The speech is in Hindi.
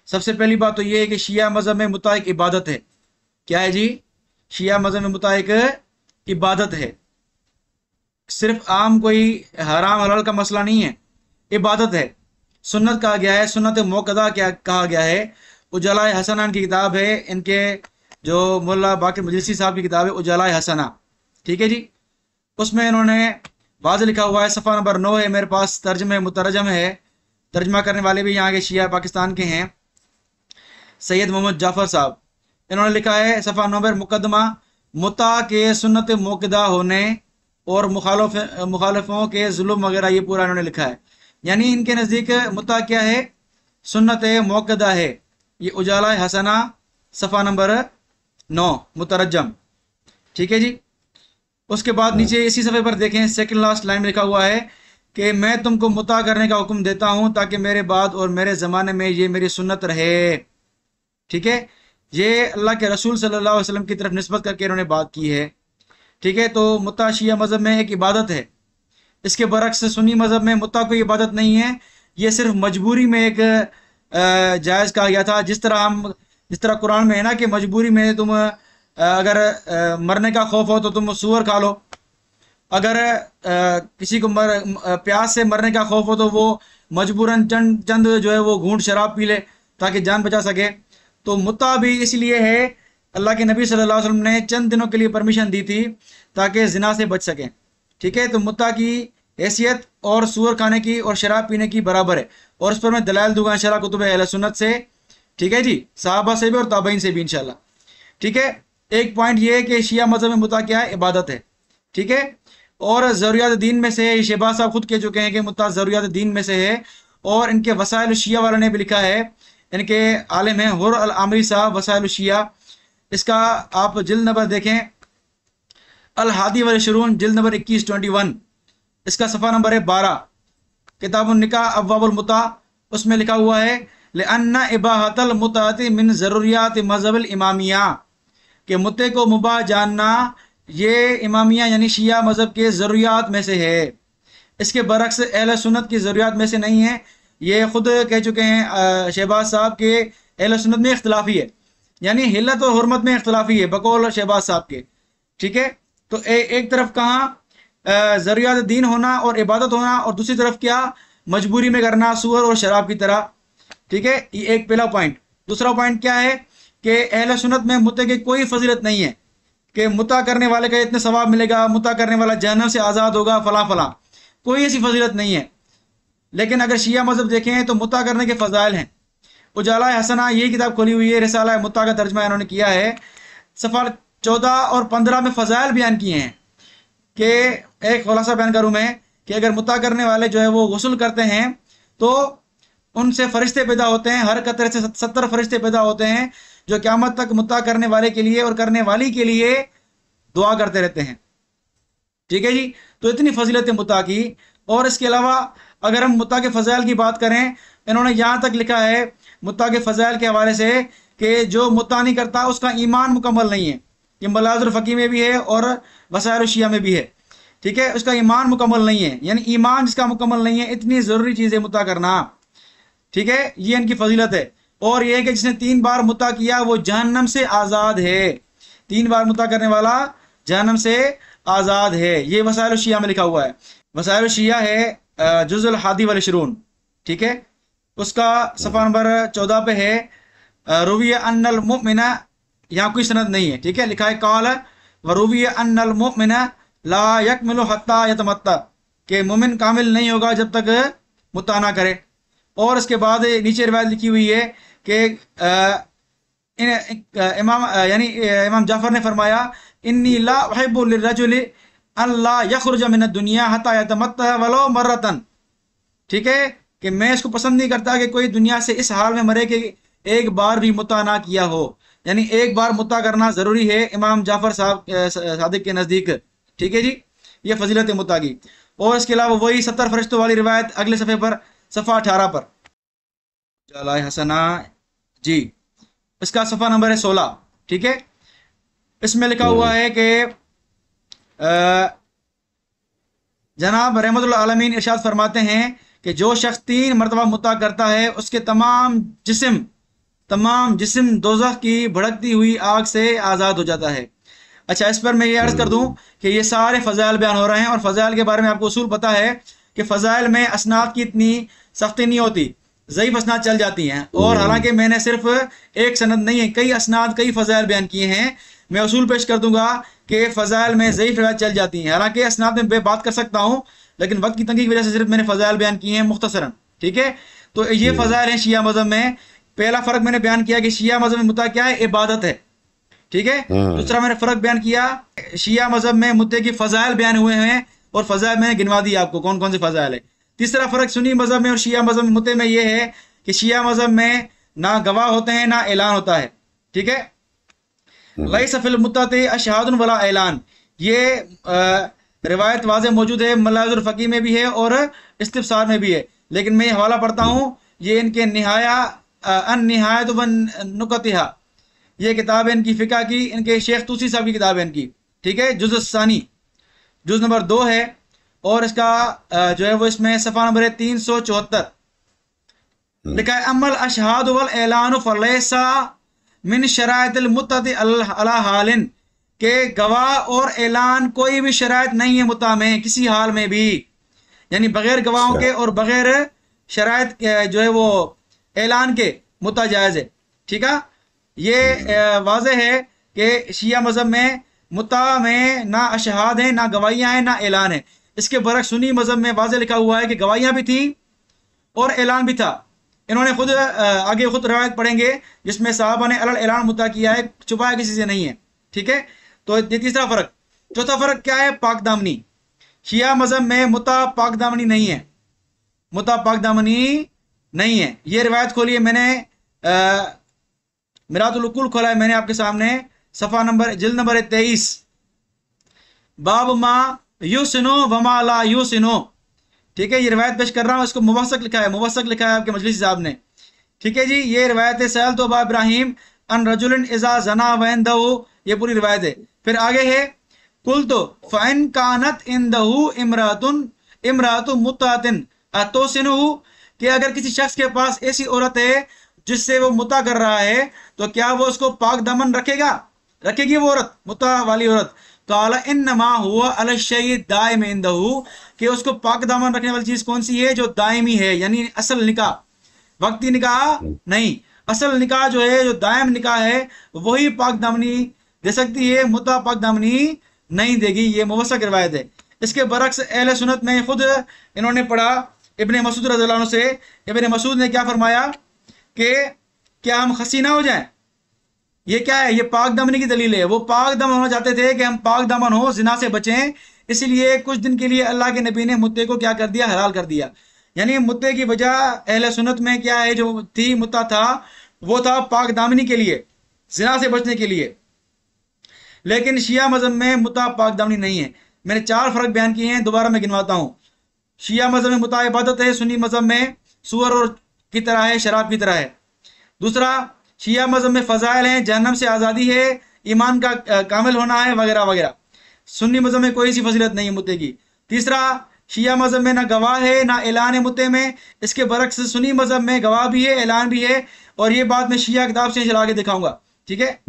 सबसे पहली बात तो ये है कि शिया मज़हब में मुता एक इबादत है। क्या है जी? शिया मज़हब में मुता एक इबादत है, सिर्फ आम कोई हराम हलाल का मसला नहीं है, इबादत है। सुन्नत कहा गया है, सुन्नत मौक़दा क्या कहा गया है। उजाला हसना की किताब है, इनके जो मुल्ला बाक़िर मजलिसी साहब की किताब है उजाला हसना, ठीक है जी। उसमें इन्होंने वाज़ लिखा हुआ है, सफ़ा नंबर 9 है मेरे पास, तर्जमे मुतरजम है, तर्जमा करने वाले भी यहाँ के शिया पाकिस्तान के हैं, सैयद मोहम्मद जाफ़र साहब। इन्होंने लिखा है सफ़ा नंबर मुकदमा, मुता के सुन्नत मौक़दा होने और मुखालफों के जुल्म वगैरह, ये पूरा इन्होंने लिखा है। यानी इनके नज़दीक मुता क्या है? सुन्नत मौक़दा है। ये उजाला हसना सफ़ा नंबर 9 मुतरजम, ठीक है जी। उसके बाद नीचे इसी सफ़े पर देखें, सेकंड लास्ट लाइन में लिखा हुआ है कि मैं तुमको मुता करने का हुक्म देता हूँ ताकि मेरे बाद और मेरे ज़माने में ये मेरी सुन्नत रहे, ठीक है। ये अल्लाह के रसूल सल्लल्लाहु अलैहि वसल्लम की तरफ निस्बत करके इन्होंने बात की है, ठीक है। तो मुता शिया मज़हब में एक इबादत है। इसके बरक्स सुन्नी मज़हब में मुता कोई इबादत नहीं है, ये सिर्फ मजबूरी में एक जायज़ कहा गया था। जिस तरह कुरान में है ना कि मजबूरी में तुम अगर मरने का खौफ हो तो तुम सूअर खा लो, अगर किसी को प्यास से मरने का खौफ हो तो वो मजबूरन चंद चंद जो है वो घूंट शराब पी ले ताकि जान बचा सके। तो मुता भी इसलिए है, अल्लाह के नबी सल्लल्लाहु अलैहि वसल्लम ने चंद दिनों के लिए परमिशन दी थी ताकि जिना से बच सकें, ठीक है। तो मुता की हैसियत और सूअर खाने की और शराब पीने की बराबर है, और उस पर मैं दलाइल दूंगा इंशाल्लाह कुतुब अहले सुन्नत से, ठीक है जी, सहाबा से भी और ताबईन से भी इंशाल्लाह, ठीक है। एक पॉइंट ये है कि शिया मज़हब में मुता क्या है? इबादत है, ठीक है। और ज़रूरियात दीन में से है, शहबाज साहब खुद कह चुके हैं कि मुता ज़रूरियात दीन में से है, और इनके वसाइल शिया वाला ने भी लिखा है, इनके आलिम हैं हुर अल आमरी साहब, वसाइल शिया। इसका आप जिल्द नंबर देखें, अल हादी वल शुरून, जिल्द नंबर 21 इसका सफ़ा नंबर है 12, किताबुन निकाह अब्वाबुल मुता। उसमें लिखा हुआ है लिअन्ना इबाहतल मुताति मिन ज़रूरियात मज़हबिल इमामिया, कि मुते को मुबाह जानना ये इमामिया यानी शिया मज़हब के ज़रूरियात में से है। इसके बरक्स अहले सुन्नत की ज़रूरियात में से नहीं है। ये खुद कह चुके हैं शहबाज साहब के अहले सुन्नत में इख्तलाफी है, यानी हिल्लत और हुर्मत में इख्तलाफी है बकौल शहबाज साहब के, ठीक है। तो एक तरफ कहाँ ज़रूरियात दीन होना और इबादत होना, और दूसरी तरफ क्या? मजबूरी में करना सूअर और शराब की तरह, ठीक है। ये एक पहला पॉइंट। दूसरा पॉइंट क्या है कि अहले सुन्नत में मुते की कोई फजीलत नहीं है कि मुता करने वाले का इतने सवाब मिलेगा, मुता करने वाला जहन्नम से आज़ाद होगा, फला फला, कोई ऐसी फजीलत नहीं है। लेकिन अगर शिया मज़हब देखें तो मुता करने के फ़ज़ाइल हैं। उजाला हसना ये किताब खोली हुई है, रिसाला मुता का तर्जमा इन्होंने किया है, सफ़ा 14 और 15 में फ़ज़ाइल बयान किए हैं कि एक खुलासा बयान करूँ मैं कि अगर मुता करने वाले जो है वो गुस्ल करते हैं तो उनसे फरिश्ते पैदा होते हैं, हर कतरे से 70 फरिश्ते पैदा होते हैं जो क़यामत तक मुता करने वाले के लिए और करने वाली के लिए दुआ करते रहते हैं, ठीक है जी। तो इतनी फजीलत मुता की। और इसके अलावा अगर हम मुता के फ़ज़ाइल की बात करें, इन्होंने यहाँ तक लिखा है मुता के फ़ज़ाइल के हवाले से कि जो मुता नहीं करता उसका ईमान मुकम्मल नहीं है। ये मलाज़ुल फ़क़ी में भी है और वसाइल शिया में भी है, ठीक है। उसका ईमान मुकम्मल नहीं है, यानी ईमान जिसका मुकम्मल नहीं है, इतनी ज़रूरी चीज़ है मुता करना, ठीक है। ये इनकी फजीलत है। और ये है कि जिसने 3 बार मुता किया वो जहन्नम से आज़ाद है, 3 बार मुता करने वाला जहन्नम से आज़ाद है। ये वसाइल शिया में लिखा हुआ है। वसाइल शिया है जुज़ुल हादी वल शुरून, ठीक है। उसका सफ़ा नंबर 14 पे है रुविया अन्नल मुमिना, यहाँ कोई सनद नहीं है, ठीक है। लिखा है काल व रुविया अन्नल मुमिना ला यकमिलु हत्ता यतमत्ता, कि मोमिन कामिल नहीं होगा जब तक मुता ना करे। और इसके बाद नीचे रिवायत लिखी हुई है कि इमाम यानी इमाम जाफ़र ने फरमाया इन्नी ला उहिब्बु लिर्रजुलि अल्ला यखरुज मिन दुनिया हत्ता यतमत्ता वलो मर्रतन, ठीक है, कि मैं इसको पसंद नहीं करता कि कोई दुनिया से इस हाल में मरे कि एक बार भी मुता ना किया हो, यानी एक बार मुता करना ज़रूरी है इमाम जाफ़र साहब सादिक के नज़दीक, ठीक है जी। ये फजीलत मुता की। और इसके अलावा वही 70 फरिश्तों वाली रिवायत अगले सफ़े पर सफ़ा 18 पर जलाए हसना जी, इसका सफ़ा नंबर है 16, ठीक है। इसमें लिखा हुआ है कि जनाब रहमतुल आलमीन इरशाद फरमाते हैं कि जो शख्स 3 मरतबा मुता करता है उसके तमाम जिस्म तमाम जिस्म दोज़ख की भड़कती हुई आग से आज़ाद हो जाता है। अच्छा, इस पर मैं ये अर्ज़ कर दूं कि ये सारे फ़ज़ाइल बयान हो रहे हैं, और फ़ज़ाइल के बारे में आपको उसूल पता है कि फ़ज़ाइल में असनाद की इतनी सख्ती नहीं होती, ज़ईफ़ असनाद चल जाती हैं। और हालांकि मैंने सिर्फ एक सनद नहीं है, कई असनाद कई फ़ज़ाइल बयान किए हैं। मैं उसूल पेश कर दूंगा कि फ़ज़ाइल में ज़ईफ़ रिवायत चल जाती हैं, हालांकि असनाद में मैं बात कर सकता हूँ, लेकिन वक्त की तंगी की वजह से सिर्फ मैंने फ़ज़ाइल बयान किए हैं मुख्तसरन। ठीक है, तो ये फ़ज़ाइल हैं शिया मज़हब में। पहला फ़र्क मैंने बयान किया कि शिया मज़हब में मुद्दा क्या है, इबादत है। ठीक है, दूसरा मैंने फ़र्क बयान किया, शिया मज़हब में मुद्दे की फ़ज़ाइल बयान हुए हैं, और फ़ज़ाइल मैंने गिनवा दी आपको कौन कौन से फ़ज़ाइल है। तीसरा फ़र्क सुन्नी मज़हब में और शिया मज़हब में मुद्दे में ये है कि शिया मज़हब में ना गवाह होते हैं ना ऐलान होता है। ठीक है, लैसा फिल मुत्तती अशहादुन वला ऐलान, ये रिवायत वाज़े मौजूद है, मलाज़ुल फ़क़ी में भी है और इस्तिफ़सार में भी है। लेकिन मैं हवाला पढ़ता हूँ, ये इनके निहाया अन निहायत वन नुकतिहा, ये किताब है इनकी फ़िक़ा की, इनके शेख तूसी साहब की किताब है इनकी। ठीक है, जुज़ सानी, जुज़ नंबर 2 है, और इसका जो है वो इसमें सफ़ा नंबर है 374। लिखा है अमल अशहाद वल ऐलान फलैसा मिन शराइतिल मुत्तती अला हालिन, के गवाह और ऐलान कोई भी शराइत नहीं है मुत्ता में किसी हाल में भी, यानी बगैर गवाहों के और बगैर शराइत जो है वो ऐलान के मुत्ता जायज़ है। ठीक है, ये वाज़े है कि शिया मज़हब में मुत्ता में ना अशहाद है, ना गवाहियाँ हैं, ना ऐलान है। इसके बरक्स सुन्नी मज़हब में वाज़े लिखा हुआ है कि गवाहियाँ भी थी और ऐलान भी था। इन्होंने खुद आगे खुद रवायत पढ़ेंगे जिसमें साहबा ने अलल ऐलान मुद्दा किया है, छुपाया किसी से नहीं है। ठीक है, तो ये तीसरा फ़र्क। चौथा फ़र्क क्या है, पाक दामनी। शिया मज़हब में मुत्ता पाक दामनी नहीं है, मुत्ता पाक दामनी नहीं है। ये रिवायत खोली है मैंने, मिरातुल उकूल खोला है मैंने आपके सामने, सफ़ा नंबर जिल्द नंबर 23, बाब मा युसिनो वमा ला युसिनो। ठीक है, ये रिवायत पेश कर रहा हूँ, इसको मुवस्सक लिखा है, मुवस्सक लिखा है आपके मजलिसी साहब ने। ठीक है जी, ये रिवायत है सहल तो अबा इब्राहिम अन रजुलिन इज़ा जना वैंदहु, ये पूरी रिवायत है। फिर आगे है कुल तो फ़इन कानत इंदहु इमरातुन मुत्तातिन अतोसिनुहु, कि अगर किसी शख्स के पास ऐसी औरत है जिससे वो मुता कर रहा है, तो क्या वो उसको पाक दामन रखेगी वो औरत, मुता वाली औरत। काला इन्नमा हुआ अल शै दाइम इंदहु, कि उसको पाक दामन रखने वाली चीज कौन सी है, जो दायमी है, यानी असल निकाह, वक्ती निकाह नहीं, असल निकाह जो है, जो दायम निकाह है, वही पाक दामनी दे सकती है, मुता पाक दामनी नहीं देगी। ये मुवस्सक रिवायत है। इसके बरक्स अहले सुन्नत में खुद इन्होंने पढ़ा इब्ने मसूद रज़ियल्लाहु अन्हु से। इब्ने मसूद ने क्या फरमाया कि क्या हम खसी ना हो जाएं, ये क्या है, ये पाक दामनी की दलील है। वो पाक दामन होना चाहते थे कि हम पाक दामन हो, जिना से बचें, इसलिए कुछ दिन के लिए अल्लाह के नबी ने मुद्दे को क्या कर दिया, हलाल कर दिया। यानी मुद्दे की वजह अहले सुन्नत में क्या है, जो थी मुद्दा था, वो था पाक दामनी के लिए, जिना से बचने के लिए। लेकिन शिया मज़हब में मुद्दा पाक दामनी नहीं है। मैंने 4 फ़र्क बयान किए हैं, दोबारा मैं गिनवाता हूँ। शिया मज़हब में मुद्दा इबादत है, सुन्नी मज़हब में सूअर और की तरह है, शराब की तरह है। दूसरा, शिया मज़हब में फ़ज़ाइल हैं, जहन्नम से आज़ादी है, ईमान का कामिल होना है, वगैरह वगैरह। सुन्नी मज़हब में कोई सी फजीलत नहीं है मुद्दे की। तीसरा, शिया मज़हब में ना गवाह है ना ऐलान है मुद्दे में। इसके बरक्स सुन्नी मज़हब में गवाह भी है, ऐलान भी है, और ये बात मैं शिया किताब से चला के दिखाऊंगा। ठीक है।